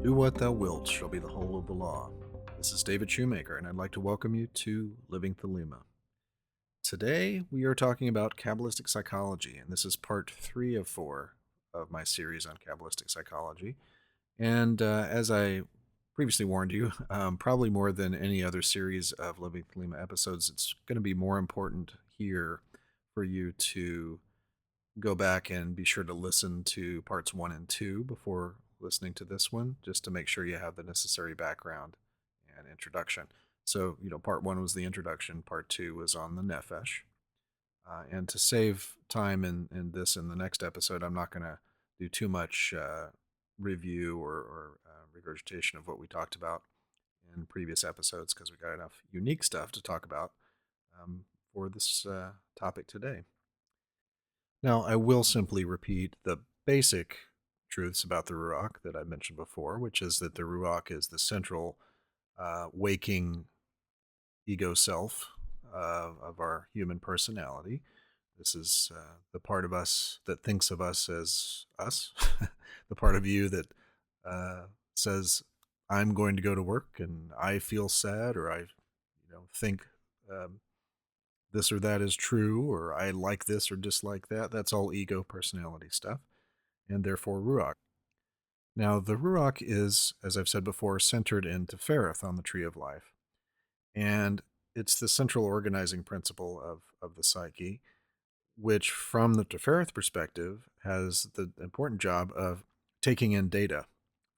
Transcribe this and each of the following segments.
Do what thou wilt shall be the whole of the law. This is David Shoemaker, and I'd like to welcome you to Living Thelema. Today, we are talking about Kabbalistic psychology, and this is part 3 of 4 of my series on Kabbalistic psychology. And as I previously warned you, probably more than any other series of Living Thelema episodes, it's going to be more important here for you to go back and be sure to listen to parts 1 and 2 before listening to this one, just to make sure you have the necessary background and introduction. So, part 1 was the introduction, part 2 was on the Nefesh. And to save time in this and the next episode, I'm not going to do too much review or regurgitation of what we talked about in previous episodes because we got enough unique stuff to talk about for this topic today. Now, I will simply repeat the basic truths about the Ruach that I mentioned before, which is that the Ruach is the central waking ego self of our human personality. This is the part of us that thinks of us as us, the part of you that says, I'm going to go to work and I feel sad, or I think this or that is true, or I like this or dislike that. That's all ego personality stuff, and therefore Ruach. Now, the Ruach is, as I've said before, centered in Tefereth on the Tree of Life. And it's the central organizing principle of the psyche, which, from the Tefereth perspective, has the important job of taking in data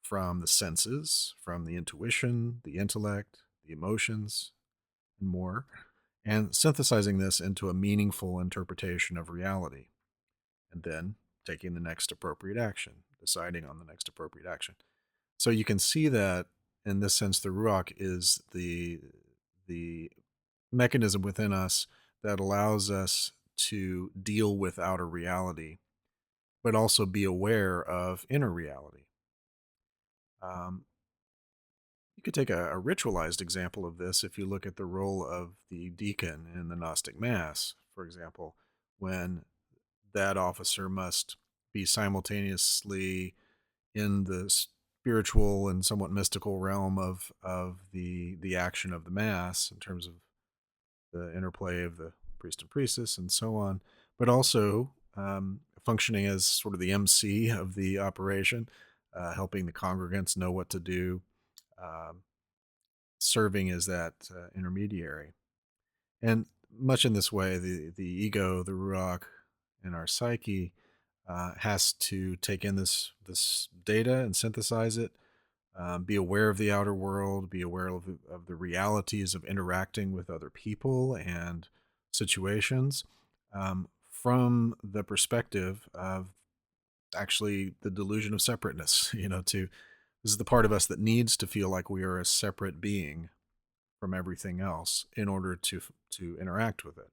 from the senses, from the intuition, the intellect, the emotions, and more, and synthesizing this into a meaningful interpretation of reality, and then taking the next appropriate action, deciding on the next appropriate action. So you can see that in this sense, the Ruach is the mechanism within us that allows us to deal with outer reality, but also be aware of inner reality. You could take a ritualized example of this if you look at the role of the deacon in the Gnostic Mass, for example, when that officer must be simultaneously in the spiritual and somewhat mystical realm of the action of the Mass in terms of the interplay of the priest and priestess and so on, but also functioning as sort of the MC of the operation, helping the congregants know what to do, serving as that intermediary. And much in this way, the ego, the Ruach, in our psyche has to take in this data and synthesize it, be aware of the outer world, be aware of the realities of interacting with other people and situations from the perspective of actually the delusion of separateness. This is the part of us that needs to feel like we are a separate being from everything else in order to interact with it.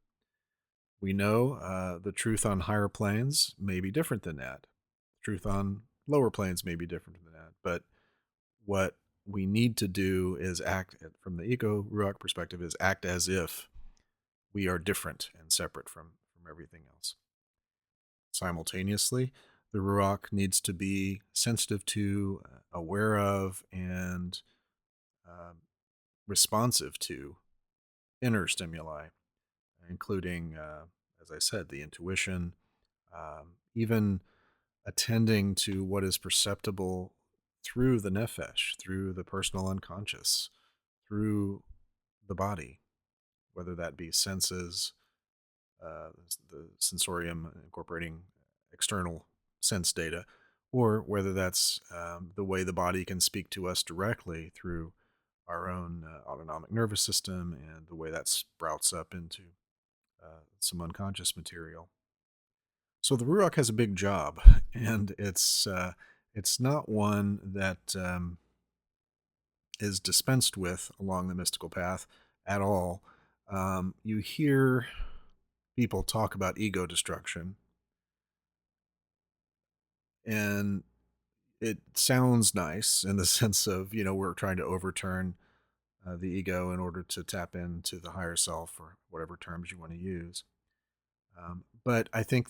We know the truth on higher planes may be different than that. Truth on lower planes may be different than that. But what we need to do is act, from the ego Ruach perspective, is act as if we are different and separate from everything else. Simultaneously, the Ruach needs to be sensitive to, aware of, and responsive to inner stimuli, including, as I said, the intuition, even attending to what is perceptible through the nefesh, through the personal unconscious, through the body, whether that be senses, the sensorium incorporating external sense data, or whether that's the way the body can speak to us directly through our own autonomic nervous system and the way that sprouts up into some unconscious material. So the Ruach has a big job, and it's not one that is dispensed with along the mystical path at all. You hear people talk about ego destruction, and it sounds nice in the sense of, we're trying to overturn the ego in order to tap into the higher self, or whatever terms you want to use. But I think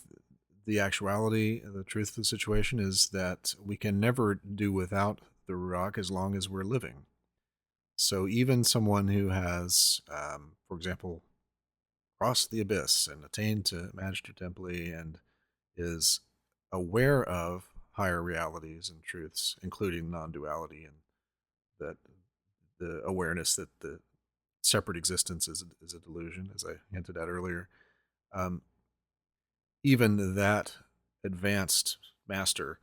the actuality, the truth of the situation is that we can never do without the the Ruach as long as we're living. So even someone who has, for example, crossed the abyss and attained to Magister Templi and is aware of higher realities and truths, including non-duality and that the awareness that the separate existence is a delusion, as I hinted at earlier. Um, Even that advanced master,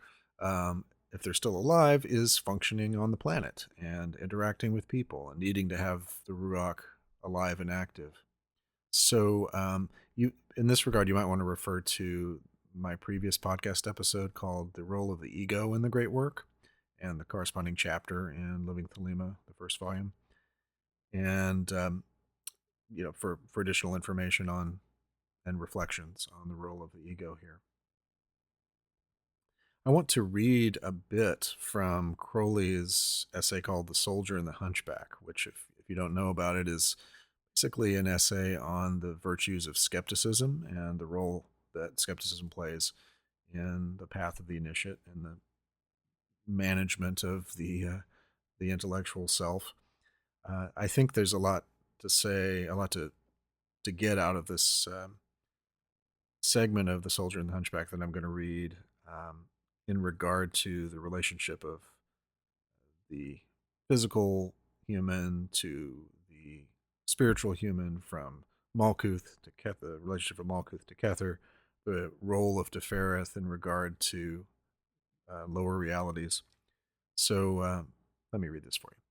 if they're still alive, is functioning on the planet and interacting with people and needing to have the Ruach alive and active. So, you, in this regard, you might want to refer to my previous podcast episode called "The Role of the Ego in the Great Work," and the corresponding chapter in Living Thelema, the first volume, and for additional information on and reflections on the role of the ego here. I want to read a bit from Crowley's essay called "The Soldier and the Hunchback," which, if you don't know about it, is basically an essay on the virtues of skepticism and the role that skepticism plays in the path of the initiate and the management of the intellectual self. I think there's a lot to say, a lot to get out of this segment of The Soldier and the Hunchback that I'm going to read in regard to the relationship of the physical human to the spiritual human, from Malkuth to Keth, the relationship of Malkuth to Kether, the role of Tefereth in regard to lower realities. So let me read this for you.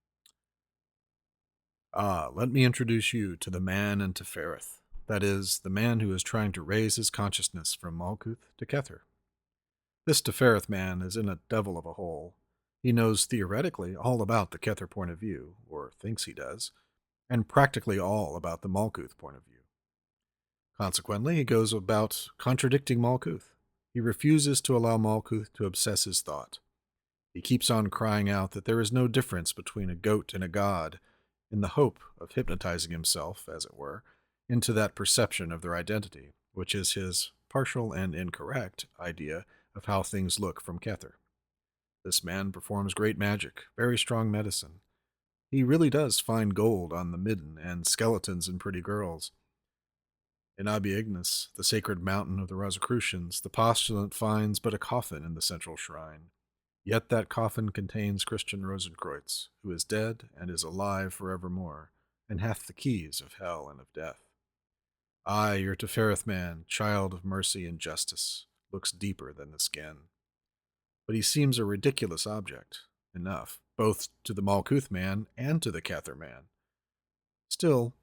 Let me introduce you to the man in Tefereth, that is, the man who is trying to raise his consciousness from Malkuth to Kether. This Tefereth man is in a devil of a hole. He knows theoretically all about the Kether point of view, or thinks he does, and practically all about the Malkuth point of view. Consequently, he goes about contradicting Malkuth. He refuses to allow Malkuth to obsess his thought. He keeps on crying out that there is no difference between a goat and a god, in the hope of hypnotizing himself, as it were, into that perception of their identity, which is his partial and incorrect idea of how things look from Kether. This man performs great magic, very strong medicine. He really does find gold on the midden and skeletons in pretty girls. In Abi Ignis, the sacred mountain of the Rosicrucians, the postulant finds but a coffin in the central shrine. Yet that coffin contains Christian Rosenkreutz, who is dead and is alive forevermore, and hath the keys of hell and of death. Ay, your Tefereth man, child of mercy and justice, looks deeper than the skin. But he seems a ridiculous object, enough, both to the Malkuth man and to the Kether man. Still,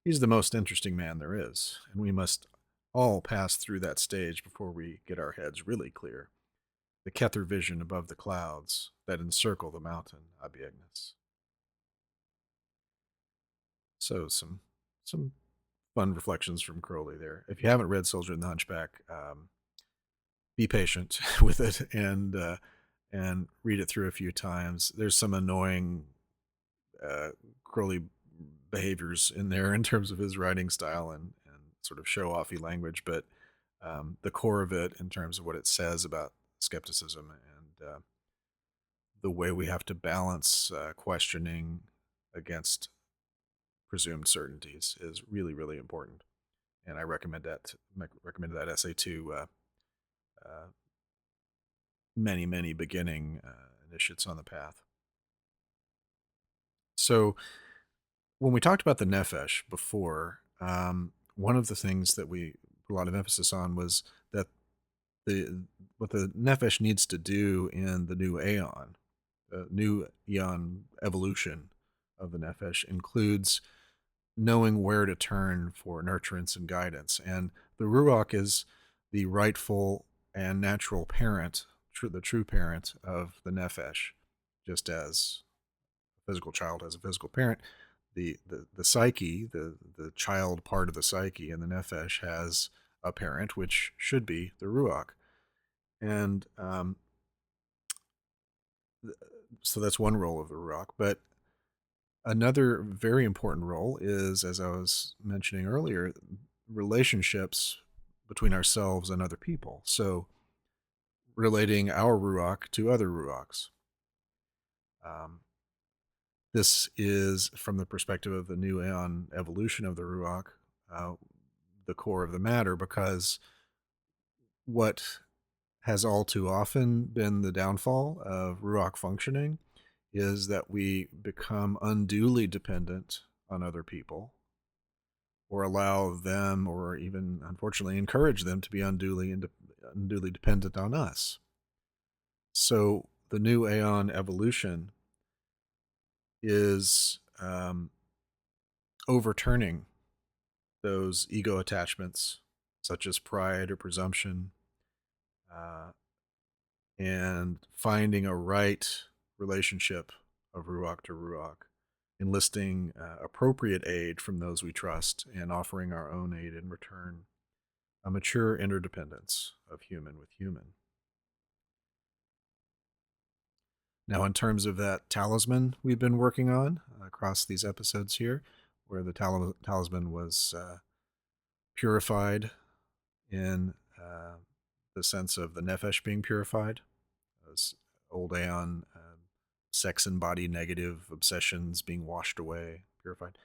he's the most interesting man there is, and we must all pass through that stage before we get our heads really clear. The Kether vision above the clouds that encircle the mountain, Abi Ignis. So some fun reflections from Crowley there. If you haven't read Soldier and the Hunchback, be patient with it and read it through a few times. There's some annoying Crowley behaviors in there in terms of his writing style and sort of show-offy language, but the core of it in terms of what it says about skepticism and the way we have to balance questioning against presumed certainties is really, really important. And I recommended that essay to many beginning initiates on the path. So when we talked about the Nefesh before, one of the things that we put a lot of emphasis on was that what the Nefesh needs to do in the new Aeon, the new Aeon evolution of the Nefesh, includes knowing where to turn for nurturance and guidance. And the Ruach is the rightful and natural parent, the true parent of the Nefesh, just as a physical child has a physical parent. The psyche, the child part of the psyche in the Nefesh has a parent, which should be the Ruach. And so that's one role of the Ruach. But another very important role is, as I was mentioning earlier, relationships between ourselves and other people. So relating our Ruach to other Ruachs. This is from the perspective of the new Aeon evolution of the Ruach, uh, the core of the matter, because what has all too often been the downfall of Ruach functioning is that we become unduly dependent on other people, or allow them, or even unfortunately encourage them to be unduly dependent on us. So the new Aeon evolution is overturning those ego attachments, such as pride or presumption, uh, and finding a right relationship of Ruach to Ruach, enlisting appropriate aid from those we trust, and offering our own aid in return. A mature interdependence of human with human. Now, in terms of that talisman we've been working on across these episodes here, where the talisman was purified in the sense of the nefesh being purified, those old Aeon sex and body negative obsessions being washed away, purified.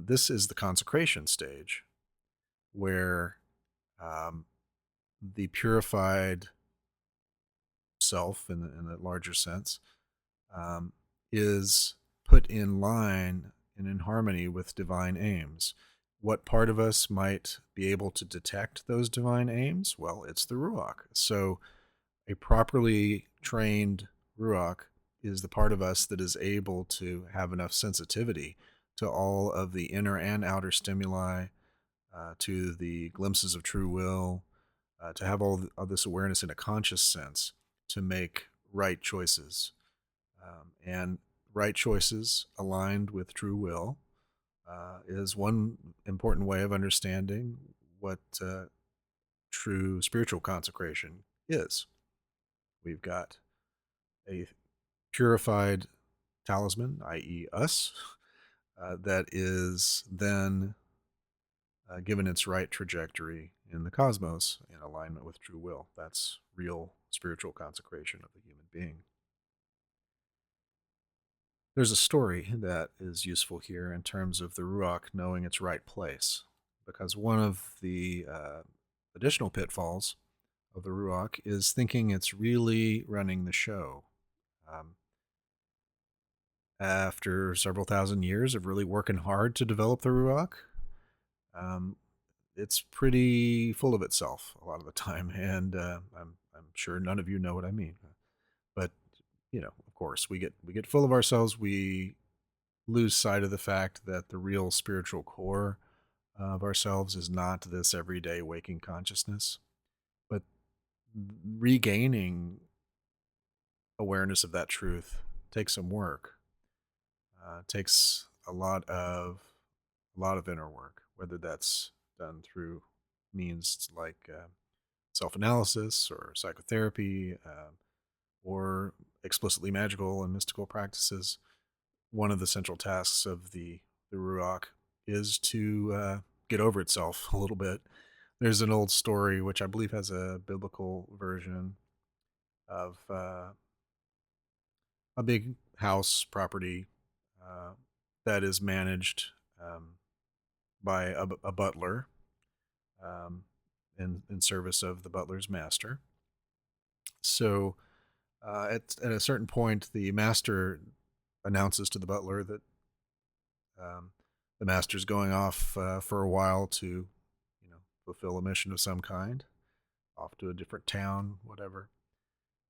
This is the consecration stage, where um, the purified self, in a larger sense, um, is put in line and in harmony with divine aims. What part of us might be able to detect those divine aims? Well, it's the Ruach. So a properly trained Ruach is the part of us that is able to have enough sensitivity to all of the inner and outer stimuli, to the glimpses of true will, to have all of this awareness in a conscious sense to make right choices. And right choices aligned with true will is one important way of understanding what true spiritual consecration is. We've got a purified talisman, i.e., us, that is then given its right trajectory in the cosmos in alignment with true will. That's real spiritual consecration of the human being. There's a story that is useful here in terms of the Ruach knowing its right place, because one of the additional pitfalls of the Ruach is thinking it's really running the show. Um, After several thousand years of really working hard to develop the Ruach, um, it's pretty full of itself a lot of the time, and I'm sure none of you know what I mean. But of course, we get full of ourselves. We lose sight of the fact that the real spiritual core of ourselves is not this everyday waking consciousness, but regaining awareness of that truth takes some work. Takes a lot of inner work, whether that's done through means like self-analysis or psychotherapy, or explicitly magical and mystical practices. One of the central tasks of the Ruach is to get over itself a little bit. There's an old story which I believe has a biblical version of a big house property uh, that is managed by a butler, um, in service of the butler's master. So at a certain point, the master announces to the butler that um, the master's going off for a while to, fulfill a mission of some kind, off to a different town, whatever.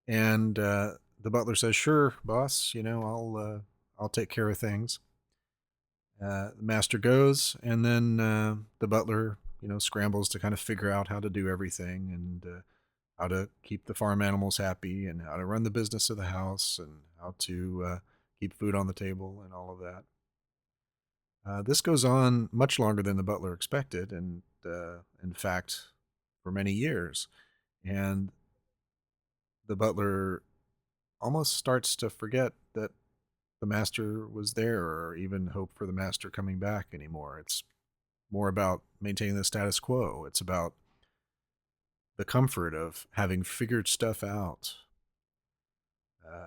And the butler says, "Sure, boss. I'll take care of things." The master goes, and then the butler, scrambles to kind of figure out how to do everything, and how to keep the farm animals happy, and how to run the business of the house, and how to keep food on the table, and all of that. This goes on much longer than the butler expected, and in fact, for many years. And the butler almost starts to forget that the master was there, or even hope for the master coming back anymore. It's more about maintaining the status quo. It's about the comfort of having figured stuff out,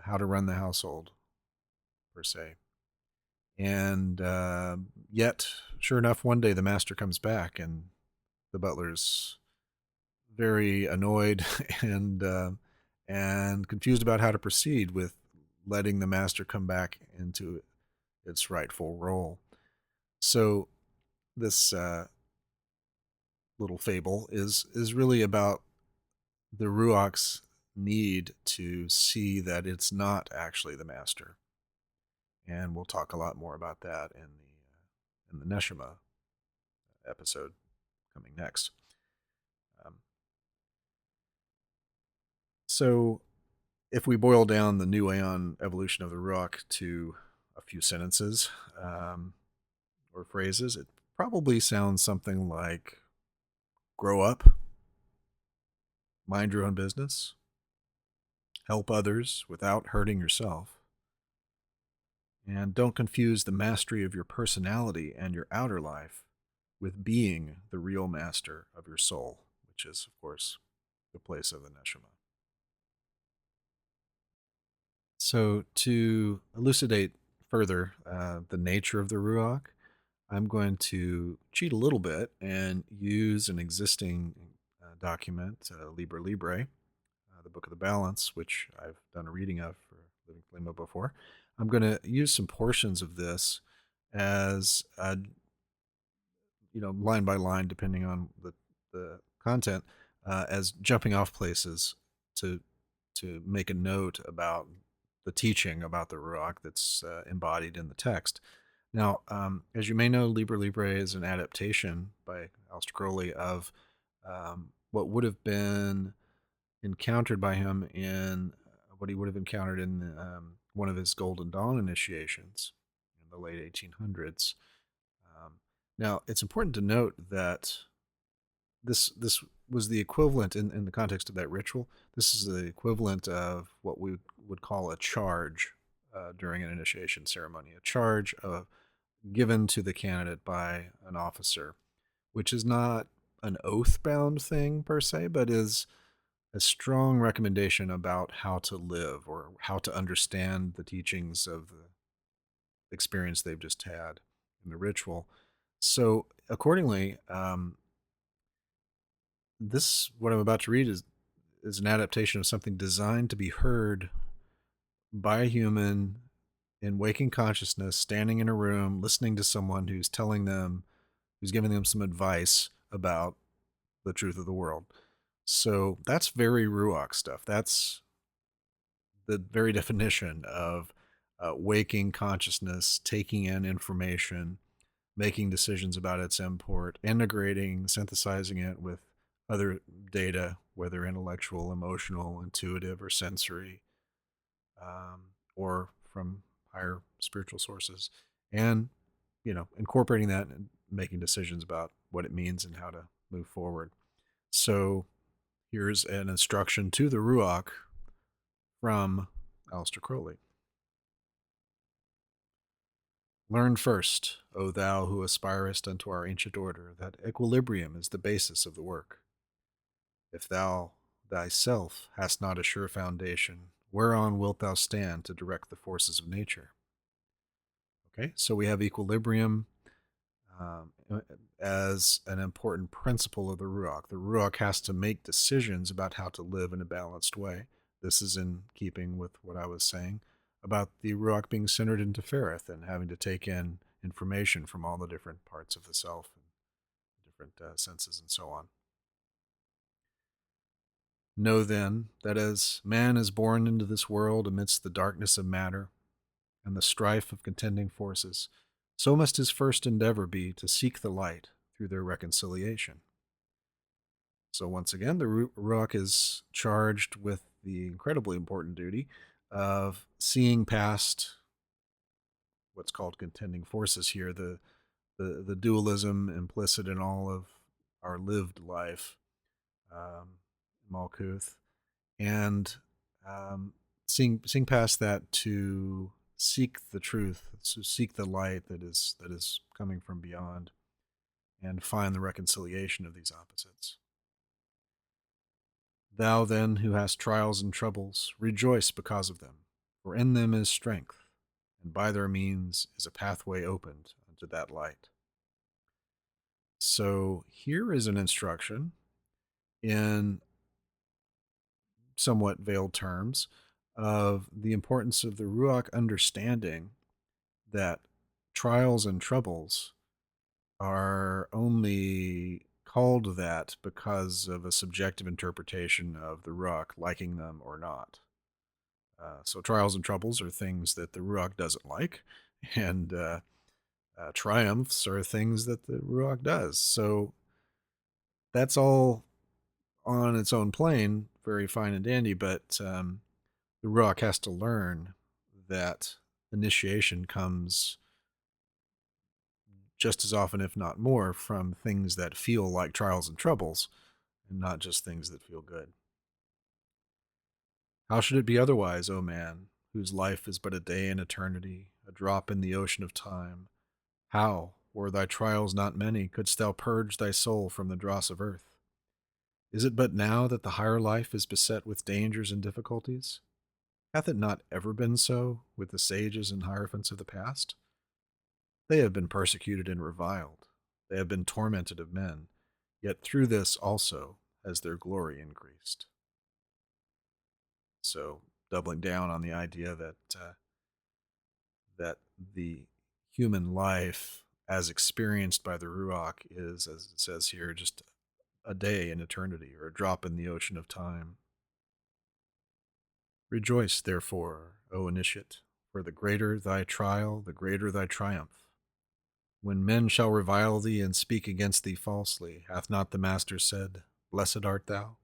how to run the household, per se. And yet, sure enough, one day the master comes back, and the butler's very annoyed and confused about how to proceed with letting the master come back into its rightful role. So this little fable is really about the Ruach's need to see that it's not actually the master, and we'll talk a lot more about that in the Neshama episode coming next. Um, so, if we boil down the new Aeon evolution of the Ruach to a few sentences or phrases, it probably sounds something like grow up, mind your own business, help others without hurting yourself, and don't confuse the mastery of your personality and your outer life with being the real master of your soul, which is, of course, the place of the Neshama. So, to elucidate further the nature of the Ruach, I'm going to cheat a little bit and use an existing document, Libra Libre, the Book of the Balance, which I've done a reading of for Living Thelema before. I'm going to use some portions of this as, line by line, depending on the content, as jumping off places to make a note about the teaching about the Ruach that's embodied in the text. Now, as you may know, Libra Libre is an adaptation by Crowley of what would have been encountered by him in what he would have encountered in one of his Golden Dawn initiations in the late 1800s. Now, it's important to note that this was the equivalent in the context of that ritual. This is the equivalent of what we would call a charge during an initiation ceremony, a charge given to the candidate by an officer, which is not an oath-bound thing per se, but is a strong recommendation about how to live or how to understand the teachings of the experience they've just had in the ritual. So, accordingly, what I'm about to read is an adaptation of something designed to be heard by a human in waking consciousness, standing in a room, listening to someone who's giving them some advice about the truth of the world. So that's very Ruach stuff. That's the very definition of waking consciousness, taking in information, making decisions about its import, integrating, synthesizing it with other data, whether intellectual, emotional, intuitive, or sensory, or from higher spiritual sources, and incorporating that and making decisions about what it means and how to move forward. So here's an instruction to the Ruach from Aleister Crowley. Learn first, O thou who aspirest unto our ancient order, that equilibrium is the basis of the work. If thou thyself hast not a sure foundation, whereon wilt thou stand to direct the forces of nature? Okay, so we have equilibrium um, as an important principle of the Ruach. The Ruach has to make decisions about how to live in a balanced way. This is in keeping with what I was saying about the Ruach being centered into Ferrith and having to take in information from all the different parts of the self and different senses and so on. Know then that as man is born into this world amidst the darkness of matter and the strife of contending forces, so must his first endeavor be to seek the light through their reconciliation. So once again, the Ruach is charged with the incredibly important duty of seeing past what's called contending forces here, the dualism implicit in all of our lived life, Malkuth, and seeing past that to seek the truth, to seek the light that is coming from beyond, and find the reconciliation of these opposites. Thou then, who hast trials and troubles, rejoice because of them, for in them is strength. and by their means is a pathway opened unto that light. So here is an instruction in somewhat veiled terms of the importance of the Ruach understanding that trials and troubles are only called that because of a subjective interpretation of the Ruach liking them or not. So trials and troubles are things that the Ruach doesn't like, and triumphs are things that the Ruach does. So that's all on its own plane, very fine and dandy, but the Ruach has to learn that initiation comes just as often, if not more, from things that feel like trials and troubles, and not just things that feel good. How should it be otherwise, O man, whose life is but a day in eternity, a drop in the ocean of time? How, were thy trials not many, couldst thou purge thy soul from the dross of earth? Is it but now that the higher life is beset with dangers and difficulties? Hath it not ever been so with the sages and hierophants of the past? They have been persecuted and reviled. They have been tormented of men. Yet through this also has their glory increased. So, doubling down on the idea that the human life, as experienced by the Ruach, is, as it says here, just a day in eternity or a drop in the ocean of time. Rejoice, therefore, O initiate, for the greater thy trial, the greater thy triumph. When men shall revile thee and speak against thee falsely, hath not the Master said, Blessed art thou?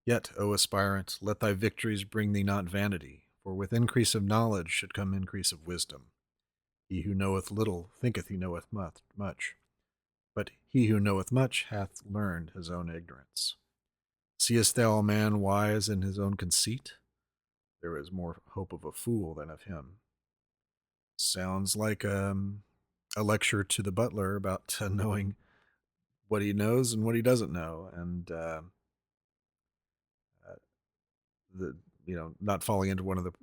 Yet, O aspirant, let thy victories bring thee not vanity, for with increase of knowledge should come increase of wisdom. He who knoweth little thinketh he knoweth much, but he who knoweth much hath learned his own ignorance. Seest thou a man wise in his own conceit? There is more hope of a fool than of him. Sounds like a lecture to the butler about knowing what he knows and what he doesn't know, and the not falling into one of the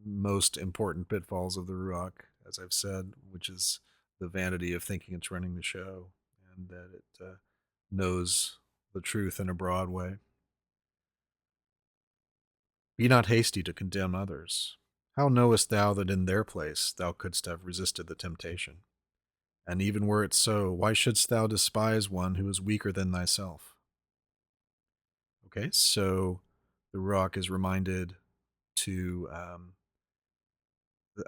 most important pitfalls of the Ruach, as I've said, which is the vanity of thinking it's running the show, and that it knows the truth in a broad way. Be not hasty to condemn others. How knowest thou that in their place thou couldst have resisted the temptation? And even were it so, why shouldst thou despise one who is weaker than thyself? Okay, so the Ruach is reminded to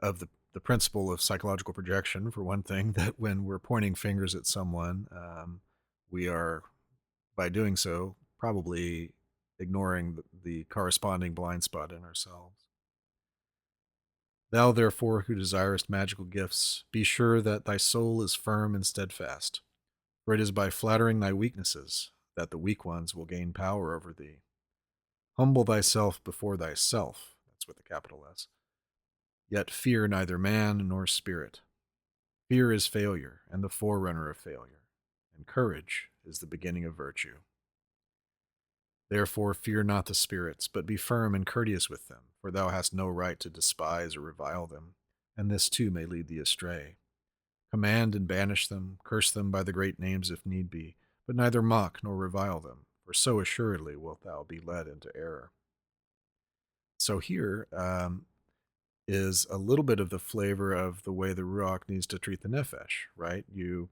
of the principle of psychological projection, for one thing, that when we're pointing fingers at someone, we are, by doing so, probably ignoring the corresponding blind spot in ourselves. Thou, therefore, who desirest magical gifts, be sure that thy soul is firm and steadfast, for it is by flattering thy weaknesses that the weak ones will gain power over thee. Humble thyself before thyself, that's with a capital S, yet fear neither man nor spirit. Fear is failure, and the forerunner of failure, and courage is the beginning of virtue. Therefore fear not the spirits, but be firm and courteous with them, for thou hast no right to despise or revile them, and this too may lead thee astray. Command and banish them, curse them by the great names if need be, but neither mock nor revile them, for so assuredly wilt thou be led into error. So here is a little bit of the flavor of the way the Ruach needs to treat the Nefesh, right? You're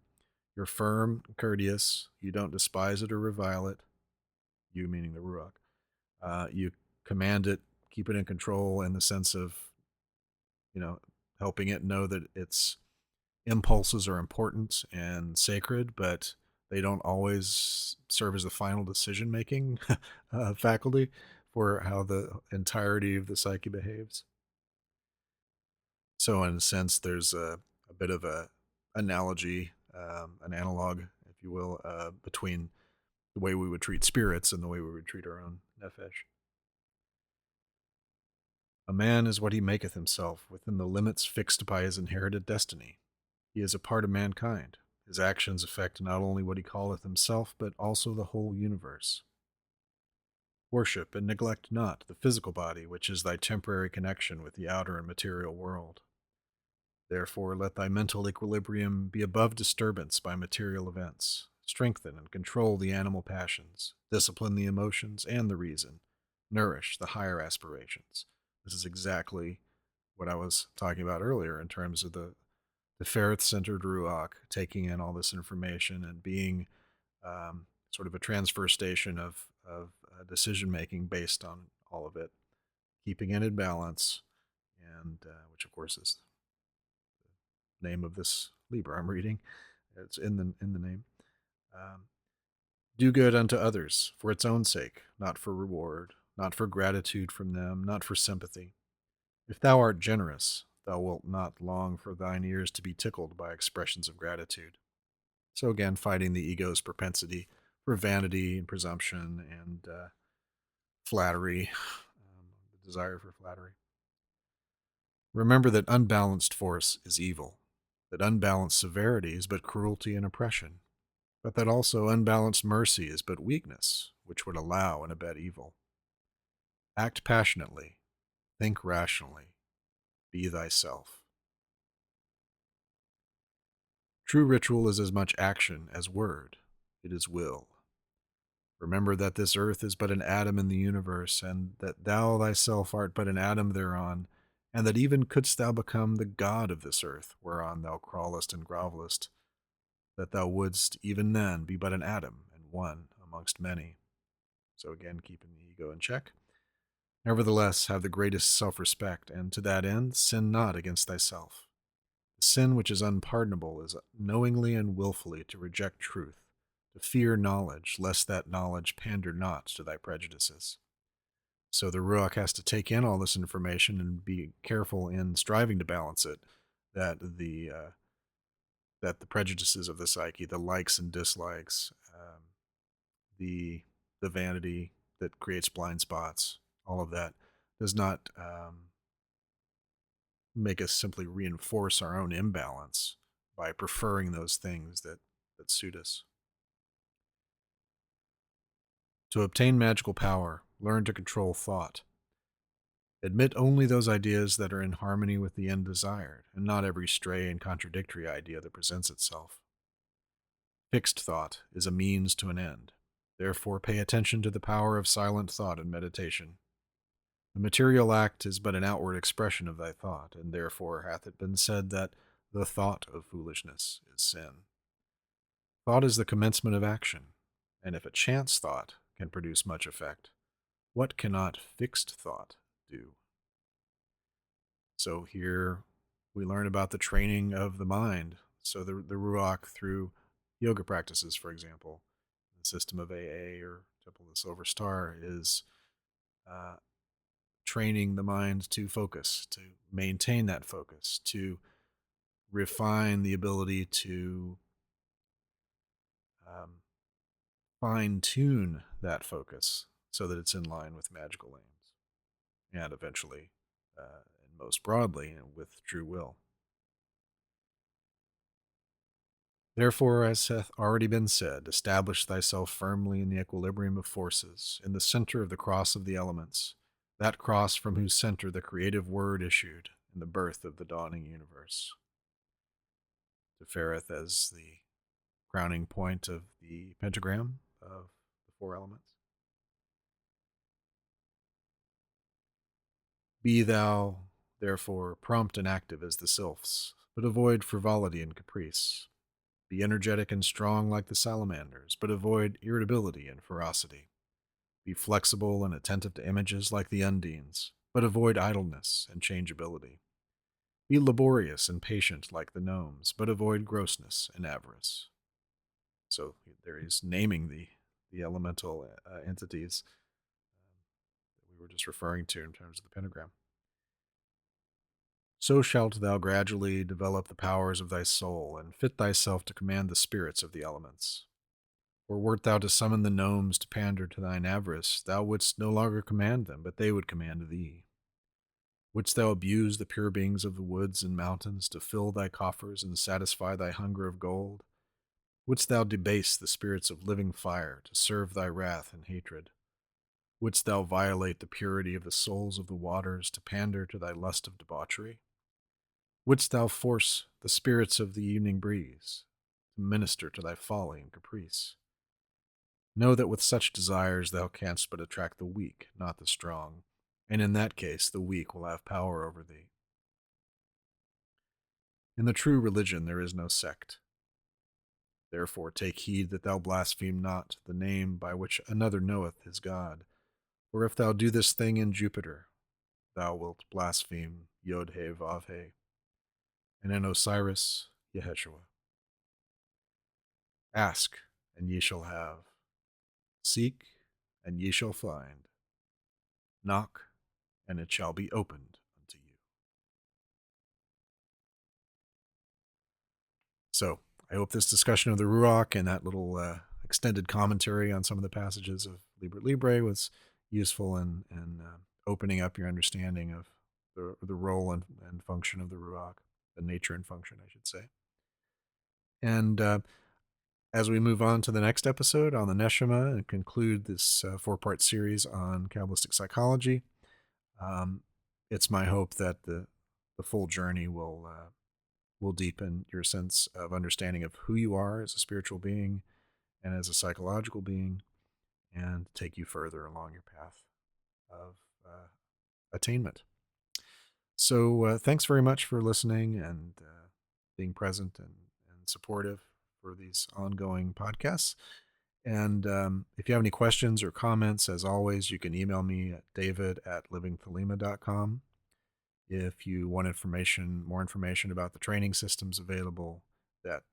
firm, courteous, you don't despise it or revile it, you meaning the Ruach. You command it, keep it in control in the sense of, helping it know that its impulses are important and sacred, but they don't always serve as the final decision-making faculty for how the entirety of the psyche behaves. So in a sense, there's a bit of a analogy, an analog, if you will, between the way we would treat spirits and the way we would treat our own nefesh. A man is what he maketh himself, within the limits fixed by his inherited destiny. He is a part of mankind. His actions affect not only what he calleth himself, but also the whole universe. Worship and neglect not the physical body, which is thy temporary connection with the outer and material world. Therefore, let thy mental equilibrium be above disturbance by material events. Strengthen and control the animal passions, discipline the emotions and the reason, nourish the higher aspirations. This is exactly what I was talking about earlier in terms of the ferret centered Ruach, taking in all this information and being sort of a transfer station of decision making based on all of it, keeping it in balance, and which of course is the name of this Libra I'm reading. It's in the name. Um, do good unto others for its own sake, not for reward, not for gratitude from them, not for sympathy. If thou art generous, thou wilt not long for thine ears to be tickled by expressions of gratitude. So again, fighting the ego's propensity for vanity and presumption and flattery, the desire for flattery. Remember that unbalanced force is evil, that unbalanced severity is but cruelty and oppression, but that also unbalanced mercy is but weakness, which would allow and abet evil. Act passionately, think rationally, be thyself. True ritual is as much action as word. It is will. Remember that this earth is but an atom in the universe, and that thou thyself art but an atom thereon, and that even couldst thou become the god of this earth, whereon thou crawlest and grovellest, that thou wouldst even then be but an atom and one amongst many. So again, keeping the ego in check. Nevertheless, have the greatest self-respect, and to that end, sin not against thyself. The sin which is unpardonable is knowingly and wilfully to reject truth, to fear knowledge, lest that knowledge pander not to thy prejudices. So the Ruach has to take in all this information and be careful in striving to balance it, that the prejudices of the psyche, the likes and dislikes, the the vanity that creates blind spots, all of that does not make us simply reinforce our own imbalance by preferring those things that suit us. To obtain magical power, learn to control thought. Admit only those ideas that are in harmony with the end desired, and not every stray and contradictory idea that presents itself. Fixed thought is a means to an end. Therefore, pay attention to the power of silent thought and meditation. The material act is but an outward expression of thy thought, and therefore hath it been said that the thought of foolishness is sin. Thought is the commencement of action, and if a chance thought can produce much effect, what cannot fixed thought do? So here we learn about the training of the mind. So the Ruach through yoga practices, for example, the system of AA or Temple of the Silver Star is uh, training the mind to focus, to maintain that focus, to refine the ability to um, fine tune that focus so that it's in line with magical aims and eventually, and most broadly, with true will. Therefore, as hath already been said, establish thyself firmly in the equilibrium of forces, in the center of the cross of the elements, that cross from whose center the creative word issued in the birth of the dawning universe. Tefereth as the crowning point of the pentagram of the four elements. Be thou, therefore, prompt and active as the sylphs, but avoid frivolity and caprice. Be energetic and strong like the salamanders, but avoid irritability and ferocity. Be flexible and attentive to images like the undines, but avoid idleness and changeability. Be laborious and patient like the gnomes, but avoid grossness and avarice. So there he's naming the elemental entities that we were just referring to in terms of the pentagram. So shalt thou gradually develop the powers of thy soul, and fit thyself to command the spirits of the elements. Or wert thou to summon the gnomes to pander to thine avarice, thou wouldst no longer command them, but they would command thee. Wouldst thou abuse the pure beings of the woods and mountains to fill thy coffers and satisfy thy hunger of gold? Wouldst thou debase the spirits of living fire to serve thy wrath and hatred? Wouldst thou violate the purity of the souls of the waters to pander to thy lust of debauchery? Wouldst thou force the spirits of the evening breeze to minister to thy folly and caprice? Know that with such desires thou canst but attract the weak, not the strong, and in that case the weak will have power over thee. In the true religion there is no sect. Therefore take heed that thou blaspheme not the name by which another knoweth his God. For if thou do this thing in Jupiter, thou wilt blaspheme Yod-He Vav-He, and in Osiris, Yeshua. Ask, and ye shall have. Seek, and ye shall find. Knock, and it shall be opened unto you. So, I hope this discussion of the Ruach and that little extended commentary on some of the passages of Libra Libre was useful in opening up your understanding of the role and function of the Ruach, the nature and function, I should say. And as we move on to the next episode on the Neshama and conclude this 4-part series on Kabbalistic psychology, it's my hope that the full journey will deepen your sense of understanding of who you are as a spiritual being and as a psychological being, and take you further along your path of attainment. So thanks very much for listening and being present and supportive for these ongoing podcasts. And if you have any questions or comments, as always, you can email me at david@livingthelema.com. If you want more information about the training systems available that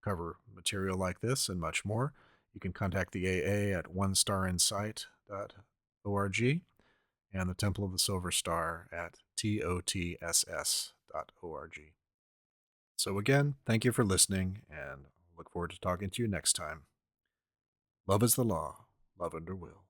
cover material like this and much more, you can contact the AA at onestarinsight.org and the Temple of the Silver Star at totss.org. So again, thank you for listening, and look forward to talking to you next time. Love is the law, love under will.